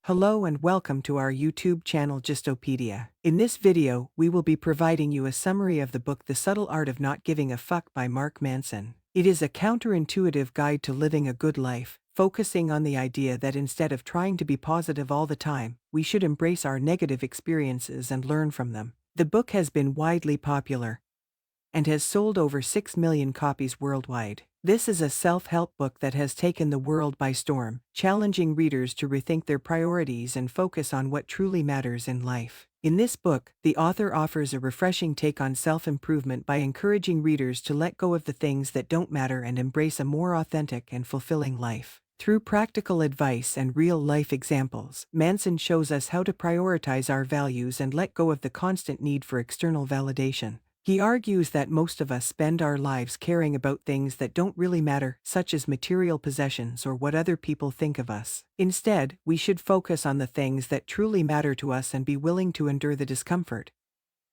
Hello and welcome to our YouTube channel Gistopedia. In this video, we will be providing you a summary of the book The Subtle Art of Not Giving a Fuck by Mark Manson. It is a counterintuitive guide to living a good life, focusing on the idea that instead of trying to be positive all the time, we should embrace our negative experiences and learn from them. The book has been widely popular and has sold over 6 million copies worldwide. This is a self-help book that has taken the world by storm, challenging readers to rethink their priorities and focus on what truly matters in life. In this book, the author offers a refreshing take on self-improvement by encouraging readers to let go of the things that don't matter and embrace a more authentic and fulfilling life. Through practical advice and real-life examples, Manson shows us how to prioritize our values and let go of the constant need for external validation. He argues that most of us spend our lives caring about things that don't really matter, such as material possessions or what other people think of us. Instead, we should focus on the things that truly matter to us and be willing to endure the discomfort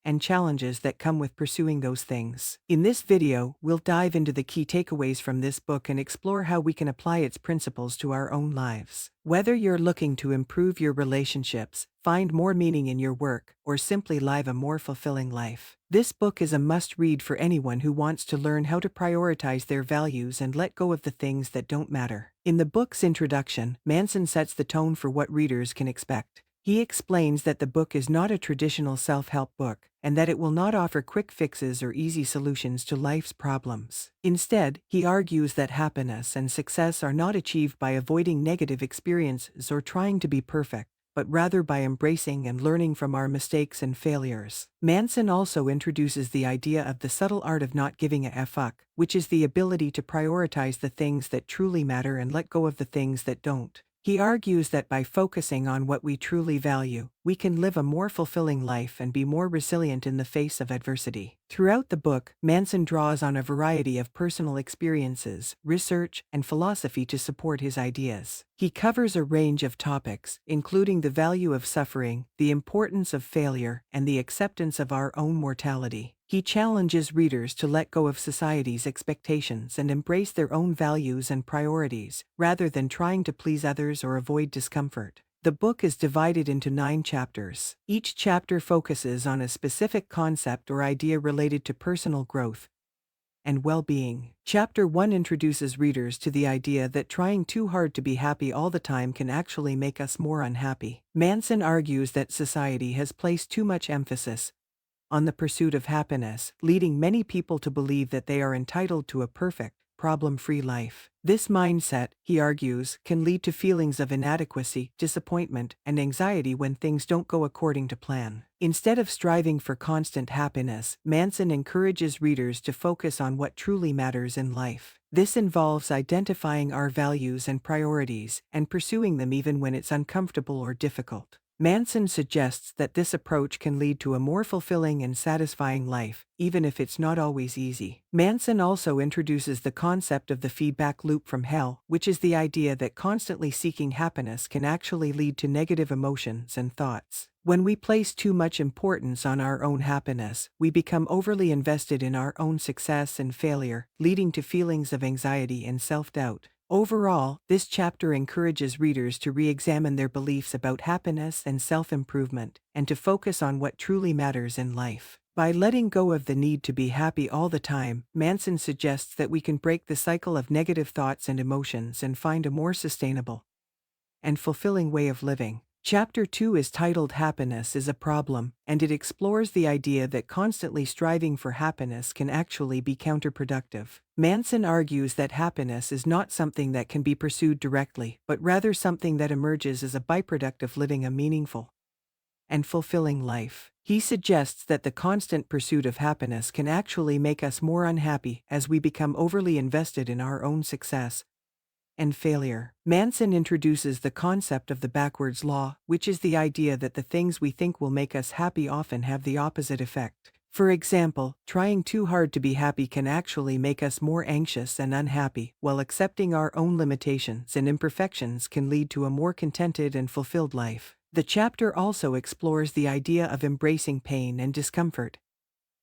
and challenges that come with pursuing those things. In this video, we'll dive into the key takeaways from this book and explore how we can apply its principles to our own lives. Whether you're looking to improve your relationships, find more meaning in your work, or simply live a more fulfilling life, this book is a must-read for anyone who wants to learn how to prioritize their values and let go of the things that don't matter. In the book's introduction, Manson sets the tone for what readers can expect. He explains that the book is not a traditional self-help book, and that it will not offer quick fixes or easy solutions to life's problems. Instead, he argues that happiness and success are not achieved by avoiding negative experiences or trying to be perfect, but rather by embracing and learning from our mistakes and failures. Manson also introduces the idea of the subtle art of not giving a fuck, which is the ability to prioritize the things that truly matter and let go of the things that don't. He argues that by focusing on what we truly value, we can live a more fulfilling life and be more resilient in the face of adversity. Throughout the book, Manson draws on a variety of personal experiences, research, and philosophy to support his ideas. He covers a range of topics, including the value of suffering, the importance of failure, and the acceptance of our own mortality. He challenges readers to let go of society's expectations and embrace their own values and priorities, rather than trying to please others or avoid discomfort. The book is divided into 9 chapters. Each chapter focuses on a specific concept or idea related to personal growth and well-being. Chapter 1 introduces readers to the idea that trying too hard to be happy all the time can actually make us more unhappy. Manson argues that society has placed too much emphasis on the pursuit of happiness, leading many people to believe that they are entitled to a perfect, problem-free life. This mindset, he argues, can lead to feelings of inadequacy, disappointment, and anxiety when things don't go according to plan. Instead of striving for constant happiness, Manson encourages readers to focus on what truly matters in life. This involves identifying our values and priorities, and pursuing them even when it's uncomfortable or difficult. Manson suggests that this approach can lead to a more fulfilling and satisfying life, even if it's not always easy. Manson also introduces the concept of the feedback loop from hell, which is the idea that constantly seeking happiness can actually lead to negative emotions and thoughts. When we place too much importance on our own happiness, we become overly invested in our own success and failure, leading to feelings of anxiety and self-doubt. Overall, this chapter encourages readers to re-examine their beliefs about happiness and self-improvement, and to focus on what truly matters in life. By letting go of the need to be happy all the time, Manson suggests that we can break the cycle of negative thoughts and emotions and find a more sustainable and fulfilling way of living. Chapter 2 is titled Happiness is a Problem, and it explores the idea that constantly striving for happiness can actually be counterproductive. Manson argues that happiness is not something that can be pursued directly, but rather something that emerges as a byproduct of living a meaningful and fulfilling life. He suggests that the constant pursuit of happiness can actually make us more unhappy as we become overly invested in our own success and failure. Manson introduces the concept of the backwards law, which is the idea that the things we think will make us happy often have the opposite effect. For example, trying too hard to be happy can actually make us more anxious and unhappy, while accepting our own limitations and imperfections can lead to a more contented and fulfilled life. The chapter also explores the idea of embracing pain and discomfort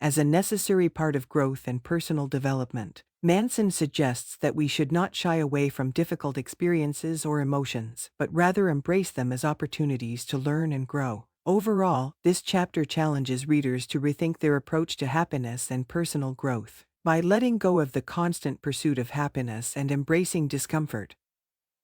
as a necessary part of growth and personal development. Manson suggests that we should not shy away from difficult experiences or emotions, but rather embrace them as opportunities to learn and grow. Overall, this chapter challenges readers to rethink their approach to happiness and personal growth. By letting go of the constant pursuit of happiness and embracing discomfort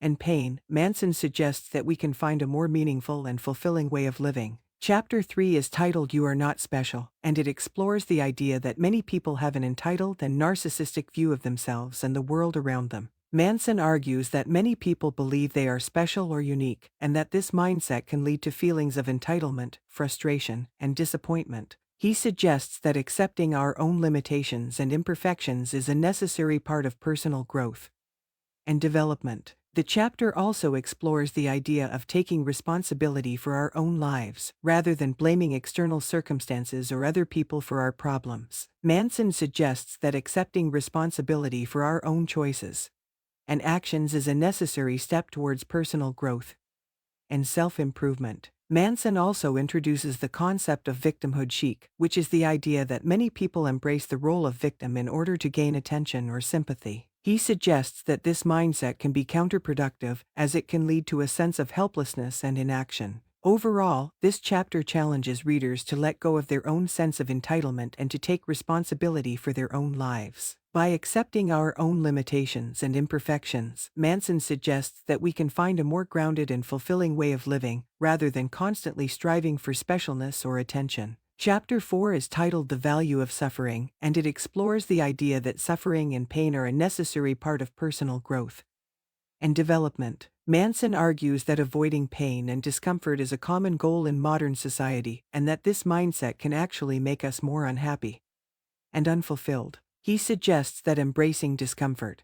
and pain, Manson suggests that we can find a more meaningful and fulfilling way of living. Chapter 3 is titled You Are Not Special, and it explores the idea that many people have an entitled and narcissistic view of themselves and the world around them. Manson argues that many people believe they are special or unique, and that this mindset can lead to feelings of entitlement, frustration, and disappointment. He suggests that accepting our own limitations and imperfections is a necessary part of personal growth and development. The chapter also explores the idea of taking responsibility for our own lives, rather than blaming external circumstances or other people for our problems. Manson suggests that accepting responsibility for our own choices and actions is a necessary step towards personal growth and self-improvement. Manson also introduces the concept of victimhood chic, which is the idea that many people embrace the role of victim in order to gain attention or sympathy. He suggests that this mindset can be counterproductive, as it can lead to a sense of helplessness and inaction. Overall, this chapter challenges readers to let go of their own sense of entitlement and to take responsibility for their own lives. By accepting our own limitations and imperfections, Manson suggests that we can find a more grounded and fulfilling way of living, rather than constantly striving for specialness or attention. Chapter 4 is titled The Value of Suffering, and it explores the idea that suffering and pain are a necessary part of personal growth and development. Manson argues that avoiding pain and discomfort is a common goal in modern society, and that this mindset can actually make us more unhappy and unfulfilled. He suggests that embracing discomfort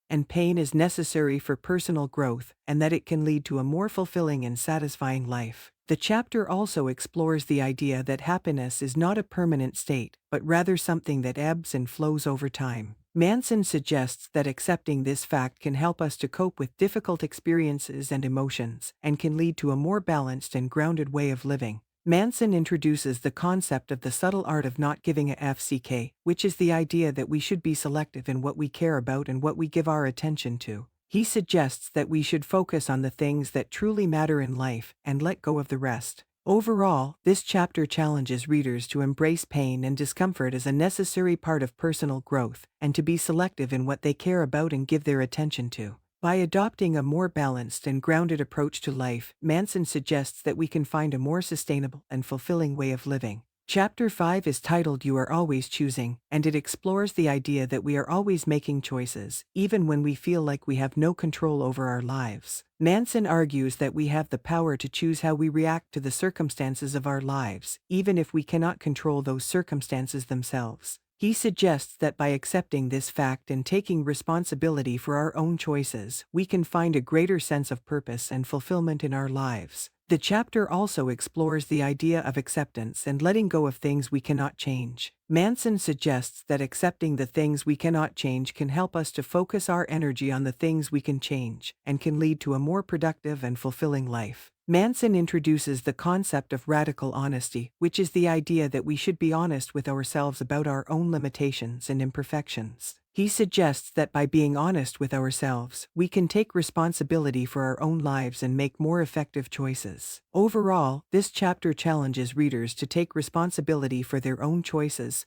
and pain is necessary for personal growth, and that it can lead to a more fulfilling and satisfying life. The chapter also explores the idea that happiness is not a permanent state, but rather something that ebbs and flows over time. Manson suggests that accepting this fact can help us to cope with difficult experiences and emotions, and can lead to a more balanced and grounded way of living. Manson introduces the concept of the subtle art of not giving a FCK, which is the idea that we should be selective in what we care about and what we give our attention to. He suggests that we should focus on the things that truly matter in life and let go of the rest. Overall, this chapter challenges readers to embrace pain and discomfort as a necessary part of personal growth, and to be selective in what they care about and give their attention to. By adopting a more balanced and grounded approach to life, Manson suggests that we can find a more sustainable and fulfilling way of living. Chapter 5 is titled You Are Always Choosing, and it explores the idea that we are always making choices, even when we feel like we have no control over our lives. Manson argues that we have the power to choose how we react to the circumstances of our lives, even if we cannot control those circumstances themselves. He suggests that by accepting this fact and taking responsibility for our own choices, we can find a greater sense of purpose and fulfillment in our lives. The chapter also explores the idea of acceptance and letting go of things we cannot change. Manson suggests that accepting the things we cannot change can help us to focus our energy on the things we can change, and can lead to a more productive and fulfilling life. Manson introduces the concept of radical honesty, which is the idea that we should be honest with ourselves about our own limitations and imperfections. He suggests that by being honest with ourselves, we can take responsibility for our own lives and make more effective choices. Overall, this chapter challenges readers to take responsibility for their own choices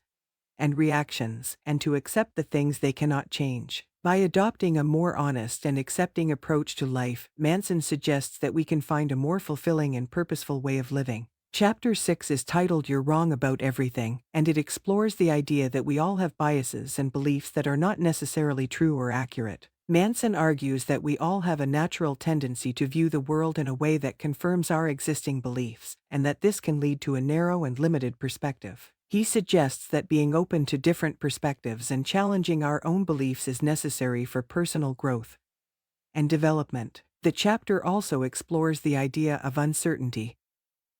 and reactions, and to accept the things they cannot change. By adopting a more honest and accepting approach to life, Manson suggests that we can find a more fulfilling and purposeful way of living. Chapter 6 is titled You're Wrong About Everything, and it explores the idea that we all have biases and beliefs that are not necessarily true or accurate. Manson argues that we all have a natural tendency to view the world in a way that confirms our existing beliefs, and that this can lead to a narrow and limited perspective. He suggests that being open to different perspectives and challenging our own beliefs is necessary for personal growth and development. The chapter also explores the idea of uncertainty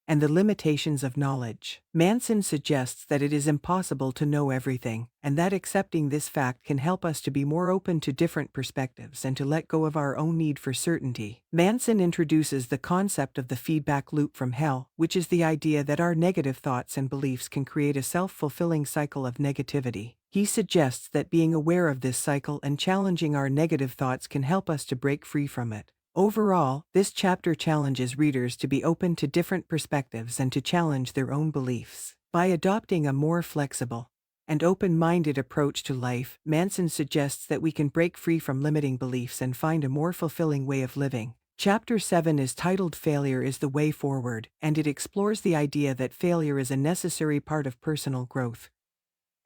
and the limitations of knowledge. Manson suggests that it is impossible to know everything, and that accepting this fact can help us to be more open to different perspectives and to let go of our own need for certainty. Manson introduces the concept of the feedback loop from hell, which is the idea that our negative thoughts and beliefs can create a self-fulfilling cycle of negativity. He suggests that being aware of this cycle and challenging our negative thoughts can help us to break free from it. Overall, this chapter challenges readers to be open to different perspectives and to challenge their own beliefs. By adopting a more flexible and open-minded approach to life, Manson suggests that we can break free from limiting beliefs and find a more fulfilling way of living. Chapter 7 is titled Failure is the Way Forward, and it explores the idea that failure is a necessary part of personal growth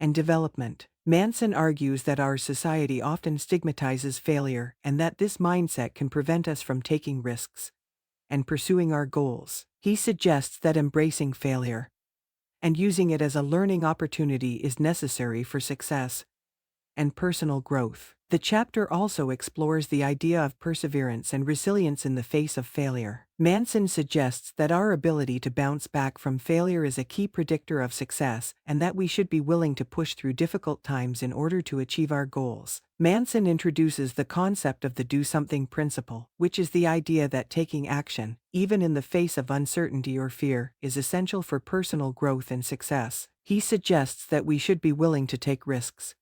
and development. Manson argues that our society often stigmatizes failure and that this mindset can prevent us from taking risks and pursuing our goals. He suggests that embracing failure and using it as a learning opportunity is necessary for success and personal growth. The chapter also explores the idea of perseverance and resilience in the face of failure. Manson suggests that our ability to bounce back from failure is a key predictor of success and that we should be willing to push through difficult times in order to achieve our goals. Manson introduces the concept of the do something principle, which is the idea that taking action, even in the face of uncertainty or fear, is essential for personal growth and success. He suggests that we should be willing to take risks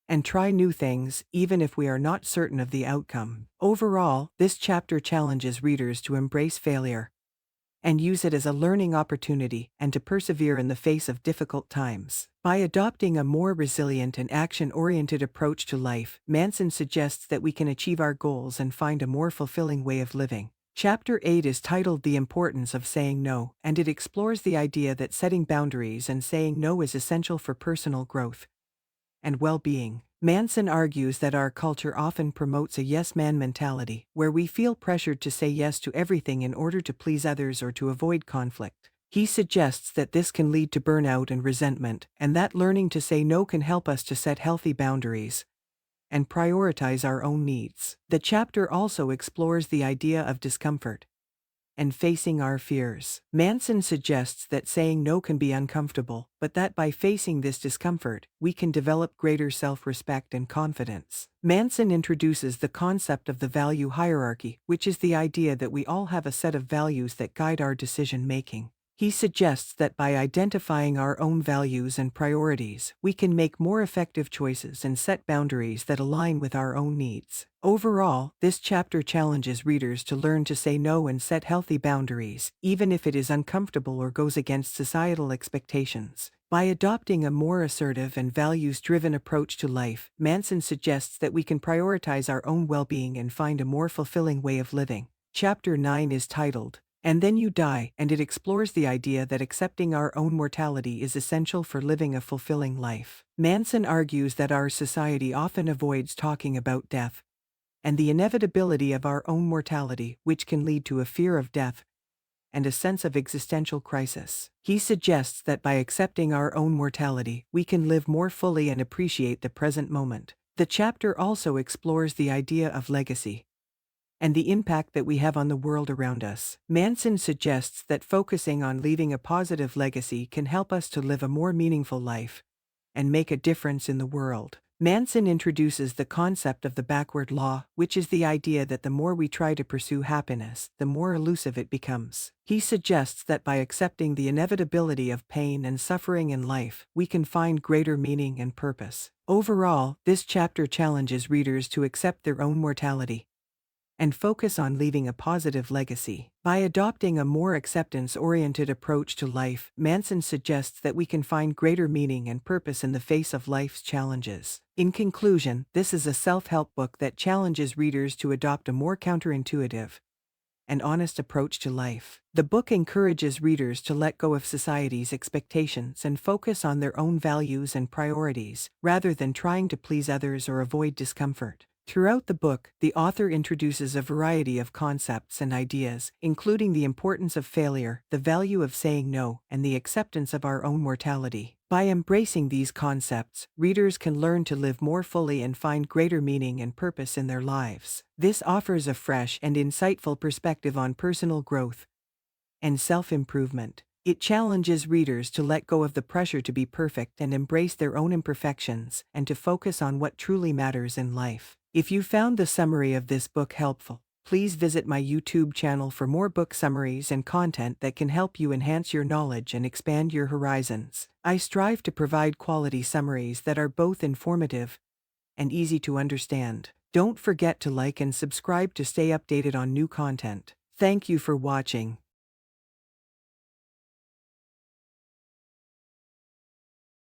and try new things, even if we are not certain of the outcome. Overall, this chapter challenges readers to embrace failure and use it as a learning opportunity and to persevere in the face of difficult times. By adopting a more resilient and action-oriented approach to life, Manson suggests that we can achieve our goals and find a more fulfilling way of living. Chapter 8 is titled The Importance of Saying No, and it explores the idea that setting boundaries and saying no is essential for personal growth and well-being. Manson argues that our culture often promotes a yes-man mentality, where we feel pressured to say yes to everything in order to please others or to avoid conflict. He suggests that this can lead to burnout and resentment, and that learning to say no can help us to set healthy boundaries and prioritize our own needs. The chapter also explores the idea of discomfort and facing our fears. Manson suggests that saying no can be uncomfortable, but that by facing this discomfort, we can develop greater self-respect and confidence. Manson introduces the concept of the value hierarchy, which is the idea that we all have a set of values that guide our decision-making. He suggests that by identifying our own values and priorities, we can make more effective choices and set boundaries that align with our own needs. Overall, this chapter challenges readers to learn to say no and set healthy boundaries, even if it is uncomfortable or goes against societal expectations. By adopting a more assertive and values-driven approach to life, Manson suggests that we can prioritize our own well-being and find a more fulfilling way of living. Chapter 9 is titled And Then You Die, and it explores the idea that accepting our own mortality is essential for living a fulfilling life. Manson argues that our society often avoids talking about death and the inevitability of our own mortality, which can lead to a fear of death and a sense of existential crisis. He suggests that by accepting our own mortality, we can live more fully and appreciate the present moment. The chapter also explores the idea of legacy and the impact that we have on the world around us. Manson suggests that focusing on leaving a positive legacy can help us to live a more meaningful life and make a difference in the world. Manson introduces the concept of the backward law, which is the idea that the more we try to pursue happiness, the more elusive it becomes. He suggests that by accepting the inevitability of pain and suffering in life, we can find greater meaning and purpose. Overall, this chapter challenges readers to accept their own mortality and focus on leaving a positive legacy. By adopting a more acceptance-oriented approach to life, Manson suggests that we can find greater meaning and purpose in the face of life's challenges. In conclusion, this is a self-help book that challenges readers to adopt a more counterintuitive and honest approach to life. The book encourages readers to let go of society's expectations and focus on their own values and priorities, rather than trying to please others or avoid discomfort. Throughout the book, the author introduces a variety of concepts and ideas, including the importance of failure, the value of saying no, and the acceptance of our own mortality. By embracing these concepts, readers can learn to live more fully and find greater meaning and purpose in their lives. This offers a fresh and insightful perspective on personal growth and self-improvement. It challenges readers to let go of the pressure to be perfect and embrace their own imperfections, and to focus on what truly matters in life. If you found the summary of this book helpful, Please visit my YouTube channel for more book summaries and content that can help you enhance your knowledge and expand your horizons. I strive to provide quality summaries that are both informative and easy to understand. Don't forget to like and subscribe to stay updated on new content. Thank you for watching.